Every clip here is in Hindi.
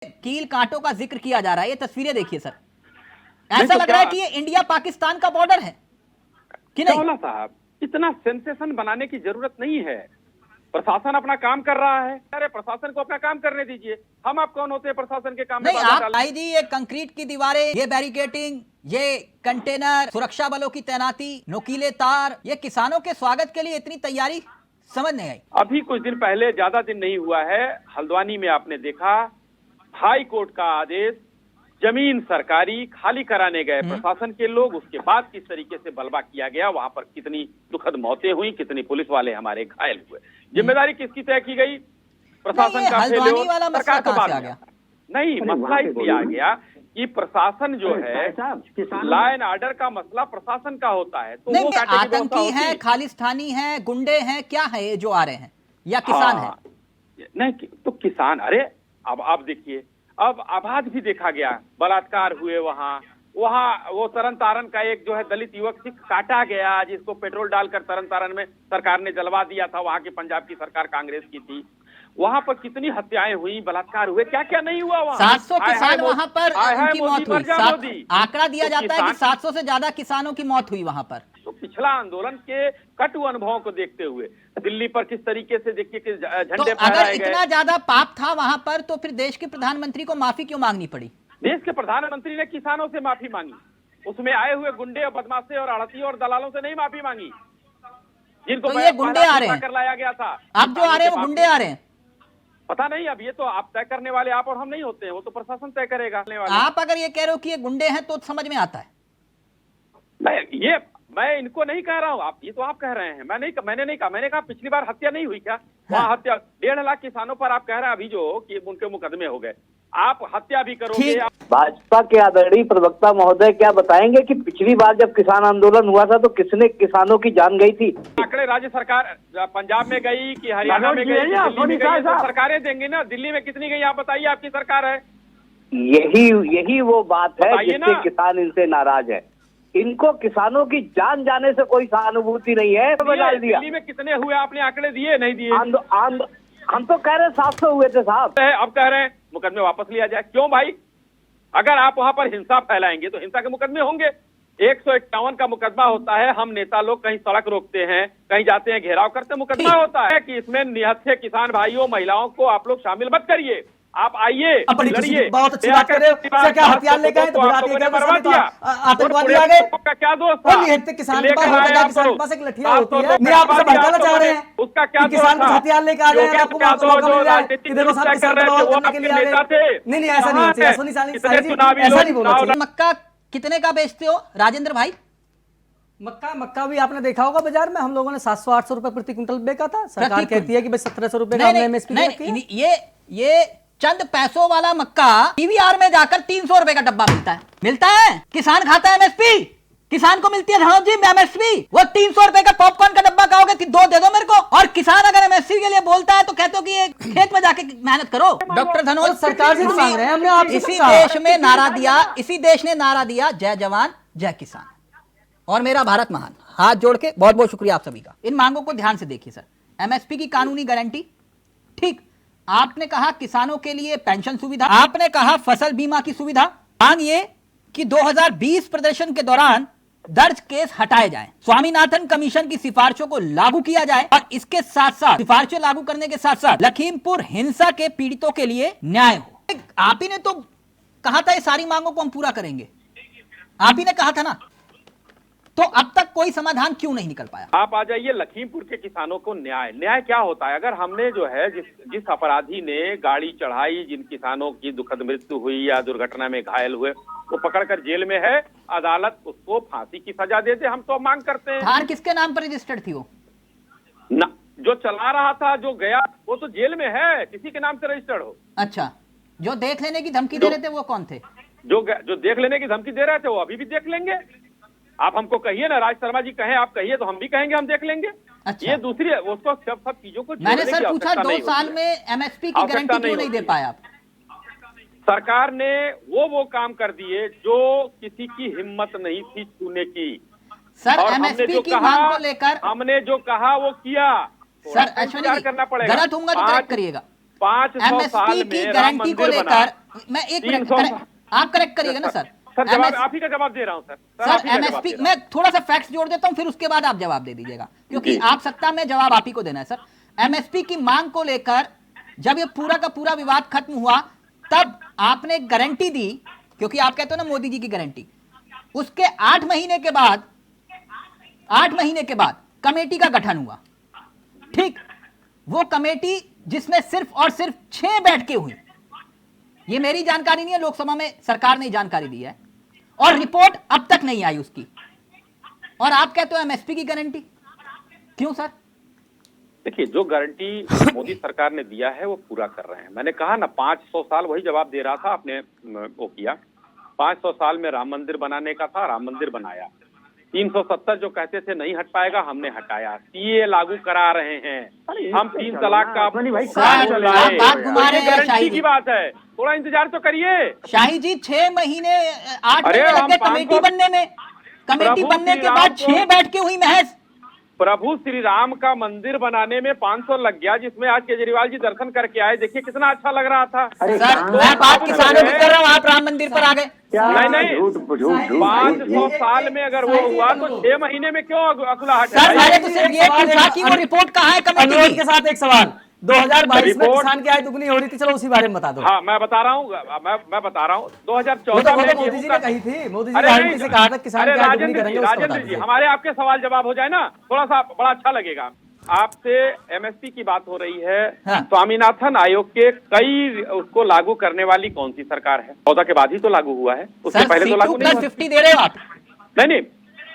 कील कांटों का जिक्र किया जा रहा है। ये तस्वीरें देखिए सर, ऐसा लग रहा है कि ये इंडिया पाकिस्तान का बॉर्डर है कि नहीं? चौला साहब, इतना सेंसेशन बनाने की जरूरत नहीं है। प्रशासन अपना काम कर रहा है। अरे प्रशासन को अपना काम करने दीजिए। हम आप कौन होते हैं प्रशासन के काम में नहीं, बाधा आप डालने? आई जी, ये कंक्रीट की दीवारें, ये बैरिकेटिंग, ये कंटेनर, सुरक्षा बलों की तैनाती, नुकीले तार, ये किसानों के स्वागत के लिए इतनी तैयारी समझ नहीं आई। अभी कुछ दिन पहले, ज्यादा दिन नहीं हुआ है, हल्द्वानी में आपने देखा हाई कोर्ट का आदेश, जमीन सरकारी खाली कराने गए प्रशासन के लोग, उसके बाद किस तरीके से बलवा किया गया, वहां पर कितनी दुखद मौतें हुई, कितनी पुलिस वाले हमारे घायल हुए। जिम्मेदारी किसकी तय की गई? प्रशासन का। हल्द्वानी वाला मसला सरकार कहां से आ गया? नहीं, मसला इसलिए आ गया कि प्रशासन जो है, लॉ एंड ऑर्डर का मसला प्रशासन का होता है। तो नहीं, वो आतंकी है, खालिस्तानी है, गुंडे हैं, क्या है ये जो आ रहे हैं, या किसान है? नहीं तो किसान, अरे अब आप देखिए, अब आबाद भी देखा गया, बलात्कार हुए वहाँ वो तरन तारन का एक जो है दलित युवक सिख काटा गया, जिसको पेट्रोल डालकर तरन तारन में सरकार ने जलवा दिया था। वहाँ की पंजाब की सरकार कांग्रेस की थी। वहाँ पर कितनी हत्याएं हुई, बलात्कार हुए, क्या क्या नहीं हुआ वहाँ। 700 किसान वहाँ पर उनकी मौत हुई। आंकड़ा दिया जाता है कि 700 से ज्यादा किसानों की मौत हुई वहाँ पर। तो पिछला आंदोलन के कटु अनुभवों को देखते हुए दिल्ली पर किस तरीके से देखिए कि झंडे तो फहराए अगर गए। इतना ज्यादा पाप था वहाँ पर, तो फिर देश के प्रधानमंत्री को माफी क्यों मांगनी पड़ी? देश के प्रधानमंत्री ने किसानों से माफी मांगी, उसमें आए हुए गुंडे और बदमाशे और आड़ती और दलालों से नहीं माफी मांगी, जिनको तो ये गुंडे आ रहे हैं, कर लाया गया था। अब जो आ रहे हैं वो गुंडे आ रहे हैं। पता नहीं, अब ये तो आप तय करने वाले, आप और हम नहीं होते हैं, वो तो प्रशासन तय करेगा। आप अगर ये कह रहे हो कि ये गुंडे हैं तो समझ में आता है। मैं इनको नहीं कह रहा हूँ, आप ये तो आप कह रहे हैं, मैंने नहीं कहा। मैंने कहा पिछली बार हत्या नहीं हुई क्या? वहाँ हत्या 1.5 लाख किसानों पर आप कह रहे हैं अभी जो कि उनके मुकदमे हो गए, आप हत्या भी करोगे। भाजपा के आदरणीय प्रवक्ता महोदय क्या बताएंगे कि पिछली बार जब किसान आंदोलन हुआ था तो किसने किसानों की जान गई थी? आंकड़े राज्य सरकार पंजाब में गई कि हरियाणा में गई, दिल्ली में गई, तो सरकारें देंगी ना। दिल्ली में कितनी गई आप बताइए, आपकी सरकार है। यही वो बात है जिससे किसान इनसे नाराज है। इनको किसानों की जान जाने से कोई सहानुभूति नहीं है। दिल्ली में कितने हुए, आपने आंकड़े दिए? नहीं दिए। हम तो कह रहे हैं 700 हुए थे साहब। अब कह रहे हैं मुकदमे वापस लिया जाए। क्यों भाई? अगर आप वहां पर हिंसा फैलाएंगे तो हिंसा के मुकदमे होंगे। 151 का मुकदमा होता है। हम नेता लोग कहीं सड़क रोकते हैं, कहीं जाते हैं, घेराव करते हैं, मुकदमा होता है कि इसमें निहत्थे किसान भाइयों महिलाओं को आप लोग शामिल मत करिए। आप आइए, लड़िए। बहुत अच्छी बात कर रहे हो। क्या हथियार लेके आए तो आतंकवादी आ गए? क्या दोस्त किसान के पास एक लठिया होती है। नहीं, आप उसे भड़काना चाह रहे हैं? उसका क्या किसान को हथियार लेके आ जाए, आपको मौका मिल जाए कि देखो साहब किसान को बवाल करने के लिए आ गए। नहीं, ऐसा नहीं होता, ऐसा नहीं बोलना चाहिए। मक्का कितने का बेचते हो राजेंद्र भाई? मक्का भी आपने देखा होगा बाजार में, हम लोगों ने 700-800 रुपए प्रति क्विंटल बेचा था। सरकार कहती है कि भाई 1700 रुपए का हमने एमएसपी। ये चंद पैसों वाला मक्का पीवीआर में जाकर 300 रुपए का डब्बा मिलता है। किसान खाता है एमएसपी, किसान को मिलती है धनोज जी एमएसपी। वो 300 रुपए का पॉपकॉर्न का डब्बा कहोगे कि 2 दे दो मेरे को, और किसान अगर एमएसपी के लिए बोलता है तो कहते हो कि ये खेत में जाके मेहनत करो। डॉक्टर धनोज, सरकार से मांग रहे हैं हमने आपसे। इसी देश ने नारा दिया जय जवान जय किसान और मेरा भारत महान। हाथ जोड़ के बहुत बहुत शुक्रिया आप सभी का। इन मांगों को ध्यान से देखिए सर। एमएसपी की कानूनी गारंटी, ठीक। आपने कहा किसानों के लिए पेंशन सुविधा, आपने कहा फसल बीमा की सुविधा। मांग ये कि 2020 प्रदर्शन के दौरान दर्ज केस हटाए जाएं, स्वामीनाथन कमीशन की सिफारिशों को लागू किया जाए, और इसके साथ साथ सिफारिशें लागू करने के साथ साथ लखीमपुर हिंसा के पीड़ितों के लिए न्याय हो। आप ही ने तो कहा था ये सारी मांगों को हम पूरा करेंगे, आप ही ने कहा था ना, तो अब तक कोई समाधान क्यों नहीं निकल पाया? आप आ जाइए, लखीमपुर के किसानों को न्याय क्या होता है? अगर हमने जो है जिस अपराधी ने गाड़ी चढ़ाई, जिन किसानों की दुखद मृत्यु हुई या दुर्घटना में घायल हुए, वो पकड़कर जेल में है, अदालत उसको फांसी की सजा दे दे, हम तो मांग करते हैं। थार किसके नाम पर रजिस्टर्ड थी? वो ना, जो चला रहा था, जो गया, वो तो जेल में है, किसी के नाम से रजिस्टर्ड हो। अच्छा, जो देख लेने की धमकी दे रहे थे वो कौन थे? जो देख लेने की धमकी दे रहे थे वो अभी भी देख लेंगे। आप हमको कहिए ना, राज शर्मा जी कहें, आप कहिए तो हम भी कहेंगे, हम देख लेंगे। अच्छा। ये दूसरी है, उसको सब चीजों को मैंने सर पूछा 2 साल में एमएसपी की गारंटी क्यों नहीं दे पाए आप? सरकार ने वो काम कर दिए जो किसी की हिम्मत नहीं थी छूने की। सर एमएसपी की मांग को लेकर हमने जो कहा वो किया। सर अश्विनी, करना पड़ेगा, गलत होगा तो करेक्ट करिएगा। 500 साल एमएसपी की गारंटी को लेकर मैं एक मिनट 300 आप करेक्ट करिएगा ना सर। सर जवाब आप ही का जवाब दे रहा हूं सर सर एमएसपी मैं थोड़ा सा फैक्ट्स जोड़ देता हूं, फिर उसके बाद आप जवाब दे दीजिएगा, क्योंकि आप सत्ता में जवाब आप ही को देना है सर। एमएसपी की मांग को लेकर जब ये पूरा का पूरा विवाद खत्म हुआ, तब आपने गारंटी दी, क्योंकि आप कहते हो ना मोदी जी की गारंटी। उसके 8 महीने के बाद कमेटी का गठन हुआ, ठीक। वो कमेटी जिसमें सिर्फ और सिर्फ 6 बैठकें हुई, ये मेरी जानकारी नहीं है, लोकसभा में सरकार ने जानकारी दी है, और रिपोर्ट अब तक नहीं आई उसकी, और आप कहते हो एमएसपी की गारंटी। क्यों सर? देखिए, जो गारंटी मोदी सरकार ने दिया है वो पूरा कर रहे हैं। मैंने कहा ना 500 साल, वही जवाब दे रहा था, आपने वो किया। 500 साल में राम मंदिर बनाने का था, राम मंदिर बनाया। 370 जो कहते थे नहीं हट पाएगा, हमने हटाया। सीए लागू करा रहे हैं हम, 3 तलाक का गारंटी की बात है, थोड़ा इंतजार तो करिए। शाही जी 6 महीने 8 महीने लगे कमेटी बनने में, कमेटी बनने के बाद 6 बैठकें हुई महज। प्रभु श्री राम का मंदिर बनाने में 500 लग गया, जिसमें आज केजरीवाल जी दर्शन करके आए। देखिए कितना अच्छा लग रहा था। सर मैं बात किसानों की कर रहा हूँ, आप राम मंदिर पर आ गए। नहीं, 500 साल में अगर वो हुआ तो 6 महीने में क्यों अकुलाहट? सर मैंने तो सिर्फ ये पूछा कि वो रिपोर्ट कहाँ है कमेटी अनुरोध के साथ एक सवाल, 2022 में किसान की आय दुगनी हो रही थी, चलो उसी बारे में बता दो। हाँ मैं बता रहा हूँ, मैं बता रहा हूँ। 2014 में मोदी जी ने कही थी, मोदी जी ने से कहा था किसान की आय दुगनी करेंगे। राजेंद्र जी, हमारे आपके सवाल जवाब हो जाए ना, थोड़ा सा बड़ा अच्छा लगेगा। आपसे एमएसपी की बात हो रही है। हाँ। स्वामीनाथन आयोग के कई उसको लागू करने वाली कौन सी सरकार है? 14 के बाद ही तो लागू हुआ है, उससे पहले तो लागू नहीं हुआ। 50 दे रहे हो आप? नहीं,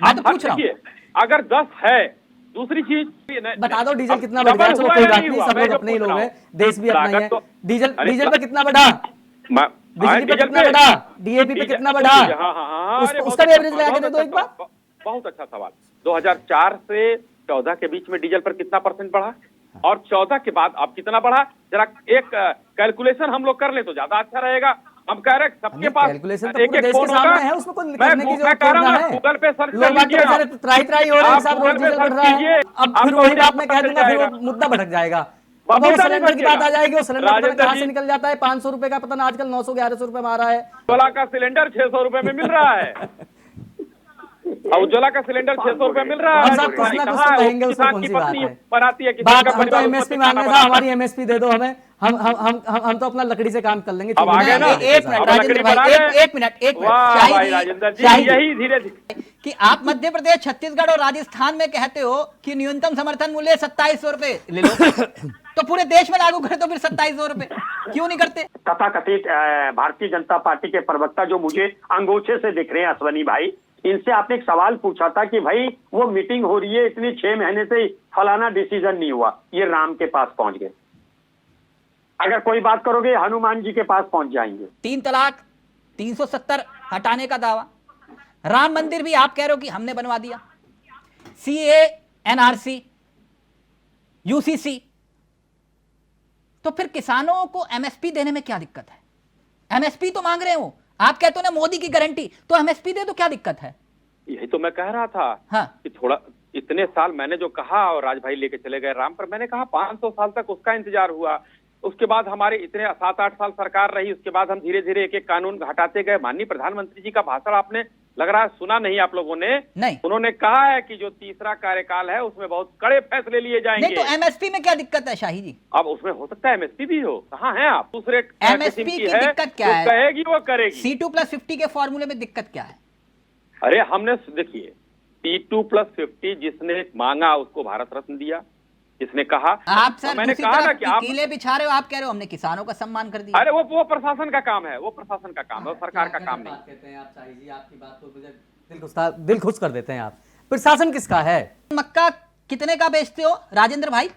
मैं तो पूछ रहा हूँ। अगर 10 है, दूसरी चीज बता दो डीजल कितना बढ़ गया? चलो कोई बात नहीं, सब लोग अपने ही लोग हैं, देश भी अपना ही है। डीजल पे कितना बढ़ा, बिजली पे कितना बढ़ा, डीएपी पे कितना बढ़ा, उसका भी एवरेज लगा के दे दो एक बार। बहुत अच्छा सवाल। 2004 से 14 के बीच में डीजल पर कितना % बढ़ा, और 14 के बाद अब कितना बढ़ा? जरा एक कैलकुलेशन हम लोग कर ले तो ज्यादा अच्छा रहेगा। हम कह रहे सबके पास कैलकुलेशन तो पूरे देश के सामने है, उसमें कोई करने की जरूरत नहीं है। गूगल पे सर्च लोग बात कर त्राई हो रहे हैं, सब रोज डीजल बढ़ रहा है। अब फिर वही बात मैं कह दूंगा, फिर वो मुद्दा भटक जाएगा। अब वो सिलेंडर की बात आ जाएगी, वो सिलेंडर कहाँ से निकल जाता है? 500 रुपए का पता ना, आजकल 900-1100 रुपए में आ रहा है। उज्ज्वला का सिलेंडर 600 रुपए में मिल रहा है। उज्ज्वला का सिलेंडर 600 रुपए मिल रहा है। कुछ ना कुछ तो कहेंगे, उसमें कौन सी बात है? बनाती है बात हम तो एमएसपी मांगे था, हमारी एमएसपी दे दो हमें, हम तो अपना लकड़ी से काम कर लेंगे। अब आगे ना, एक मिनट राजेंद्र भाई, एक मिनट राजेंद्र जी, यही धीरे धीरे कि आप मध्य प्रदेश, छत्तीसगढ़ और राजस्थान में कहते हो कि न्यूनतम समर्थन मूल्य 2700 रुपए ले लो, तो पूरे देश में लागू करें तो फिर 2700 रुपए क्यों नहीं करते? तथाकथित भारतीय जनता पार्टी के प्रवक्ता जो मुझे अंगोछे से दिख रहे हैं, अश्वनी भाई, इनसे आपने एक सवाल पूछा था कि भाई वो मीटिंग हो रही है इतनी 6 महीने से, फलाना डिसीजन नहीं हुआ, ये राम के पास पहुंच गए। अगर कोई बात करोगे हनुमान जी के पास पहुंच जाएंगे। 3 तलाक, 370 हटाने का दावा, राम मंदिर भी आप कह रहे हो कि हमने बनवा दिया, सीए, एनआरसी, यूसीसी, तो फिर किसानों को एमएसपी देने में क्या दिक्कत है? एमएसपी तो मांग रहे हो आप, कहते हो ना मोदी की गारंटी, तो एमएसपी दे तो क्या दिक्कत है? यही तो मैं कह रहा था। हाँ। कि थोड़ा इतने साल मैंने जो कहा, और राज भाई लेके चले गए राम पर, मैंने कहा 500 साल तक उसका इंतजार हुआ। उसके बाद हमारे इतने 7-8 साल सरकार रही, उसके बाद हम धीरे धीरे एक एक कानून हटाते गए। माननीय प्रधानमंत्री जी का भाषण आपने लग रहा है सुना नहीं आप लोगों ने। नहीं। उन्होंने कहा है कि जो तीसरा कार्यकाल है उसमें बहुत कड़े फैसले लिए जाएंगे। नहीं तो एमएसपी में क्या दिक्कत है शाही जी? अब उसमें हो सकता है एमएसपी भी हो। कहाँ हैं आप? दूसरे एमएसपी की दिक्कत क्या है? कहेगी वो करेगी। C2+50 के फॉर्मूले में दिक्कत क्या है? अरे हमने देखिए, C2+50 जिसने मांगा उसको भारत रत्न दिया, जिसने कहा। आप सर मैंने कहा ना कि आप कीले बिछा रहे हो, आप कह रहे हो हमने किसानों का सम्मान कर दिया। अरे वो प्रशासन का काम है, वो प्रशासन का काम है, वो सरकार का काम नहीं। कहते हैं आप शाही जी, आपकी बात तो मुझे दिल खुश कर देते हैं आप। प्रशासन किसका है? मक्का कितने का बेचते हो राजेंद्र भाई?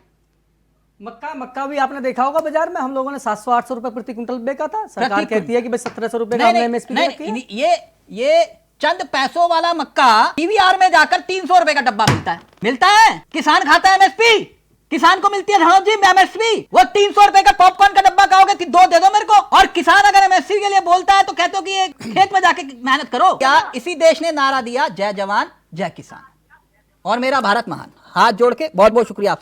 मक्का भी आपने देखा होगा बाजार में, हम लोगों ने 700-800 रुपए प्रति क्विंटल बेचा था। सरकार कहती है कि भाई 1700 रुपए का एमएसपी। ये चंद पैसों वाला मक्का पीवीआर में जाकर 300 रुपए का डब्बा मिलता है। किसान खाता है एमएसपी, किसान को मिलती है धनोज जी एमएसपी। वो 300 रुपए का पॉपकॉर्न का डब्बा कहोगे कि 2 दे दो मेरे को, और किसान अगर एमएसपी के लिए बोलता है तो कहते हो कि ये खेत में जाके मेहनत करो। क्या इसी देश ने नारा दिया, जय जवान जय किसान और मेरा भारत महान। हाथ जोड़ के बहुत बहुत शुक्रिया आप